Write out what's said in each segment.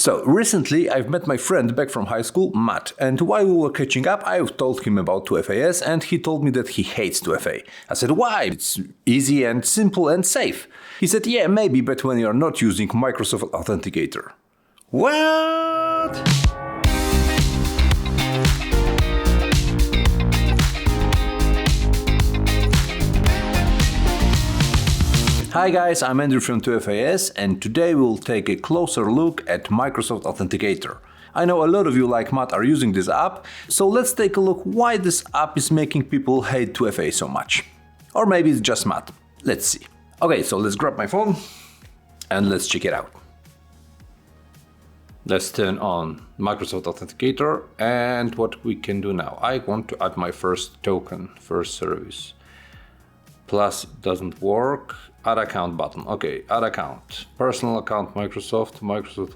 So, recently I've met my friend back from high school, Matt, and while we were catching up, I told him about 2FAS and he told me that he hates 2FA. I said, why? It's easy and simple and safe. He said, yeah, maybe, but when you're not using Microsoft Authenticator. What? Hi guys, I'm Andrew from 2FAS and today we'll take a closer look at Microsoft Authenticator. I know a lot of you like Matt are using this app, so let's take a look why this app is making people hate 2FA so much. Or maybe it's just Matt. Let's see. Okay, so let's grab my phone and let's check it out. Let's turn on Microsoft Authenticator and what we can do now. I want to add my first token, first service. Plus doesn't work. Add account button. Okay, add account. Personal account, Microsoft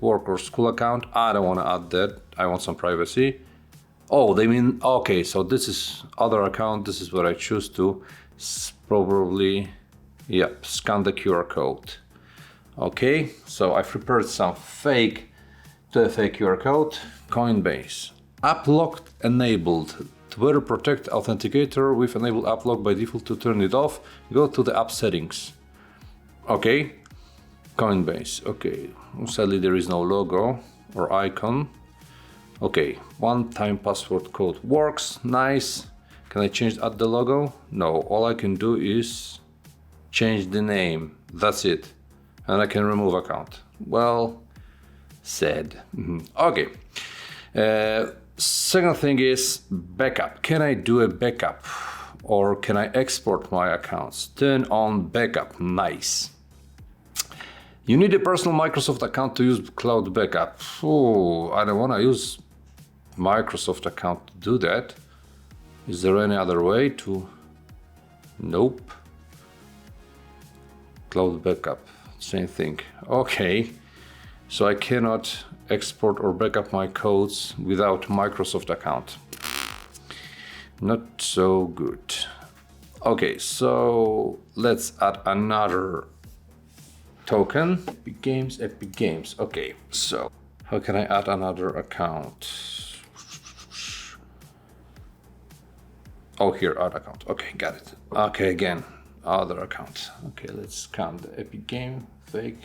work or school account. I don't want to add that. I want some privacy. Oh, they mean, okay, so this is other account. This is what I choose to. Probably, yep, scan the QR code. Okay, so I prepared some fake 2FA QR code. Coinbase. App locked enabled. To better protect Authenticator, we've enabled app lock by default. To turn it off, go to the app settings. Okay, Coinbase, okay, sadly there is no logo or icon. Okay, one-time password code works, nice. Can I change add the logo? No, all I can do is change the name, that's it. And I can remove account. Well, sad. Okay, second thing is backup. Can I do a backup? Or can I export my accounts? Turn on backup, nice. You need a personal Microsoft account to use cloud backup. Oh, I don't want to use Microsoft account to do that. Is there any other way to? Nope. Cloud backup, same thing. Okay, so I cannot export or backup my codes without Microsoft account. Not so good. Okay, so let's add another token. Epic Games. Okay, so how can I add another account? Oh, here, add account. Okay, got it. Okay, again, other account. Okay, let's scan the Epic Game, fake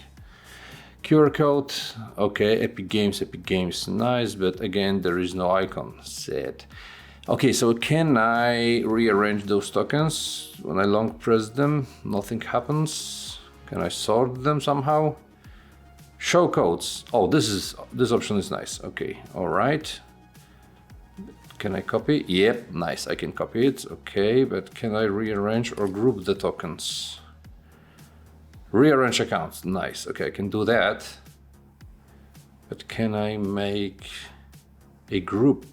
QR code. Okay, Epic Games, nice, but again, there is no icon, sad. Okay, so can I rearrange those tokens? When I long press them, nothing happens. Can I sort them somehow? Show codes. Oh, this option is nice. Okay, all right. Can I copy? Yep, nice, I can copy it. Okay, but can I rearrange or group the tokens? Rearrange accounts, nice. Okay, I can do that. But can I make a group?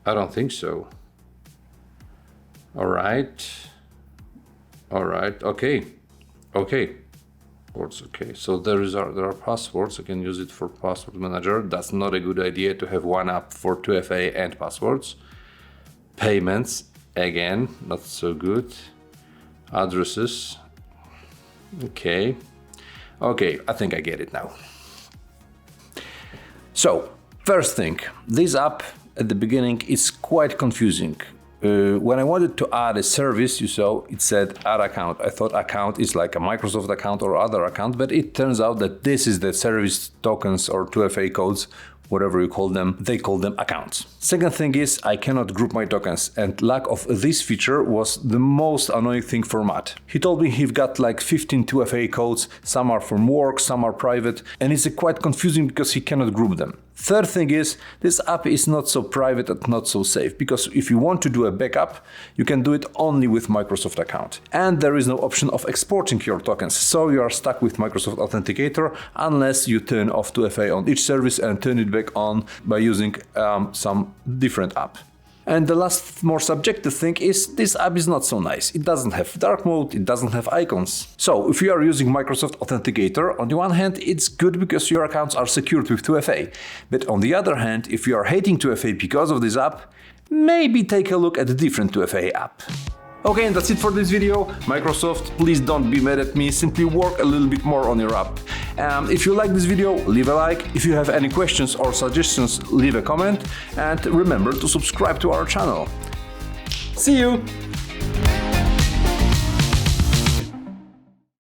I don't think so. All right, okay. Words, okay. So there are passwords. I can use it for password manager. That's not a good idea to have one app for 2FA and passwords. Payments, again, not so good. Addresses. Okay, I think I get it now. So, first thing, this app at the beginning is quite confusing. When I wanted to add a service, you saw it said add account. I thought account is like a Microsoft account or other account, but it turns out that this is the service tokens or 2FA codes, whatever you call them, they call them accounts. Second thing is I cannot group my tokens, and lack of this feature was the most annoying thing for Matt. He told me he's got like 15 2FA codes, some are from work, some are private, and it's quite confusing because he cannot group them. Third thing is, this app is not so private and not so safe, because if you want to do a backup, you can do it only with Microsoft account. And there is no option of exporting your tokens, so you are stuck with Microsoft Authenticator unless you turn off 2FA on each service and turn it back on by using some different app. And the last, more subjective thing is this app is not so nice. It doesn't have dark mode, it doesn't have icons. So if you are using Microsoft Authenticator, on the one hand, it's good because your accounts are secured with 2FA. But on the other hand, if you are hating 2FA because of this app, maybe take a look at a different 2FA app. Okay, and that's it for this video. Microsoft, please don't be mad at me, simply work a little bit more on your app. If you like this video, leave a like. If you have any questions or suggestions, leave a comment. And remember to subscribe to our channel. See you!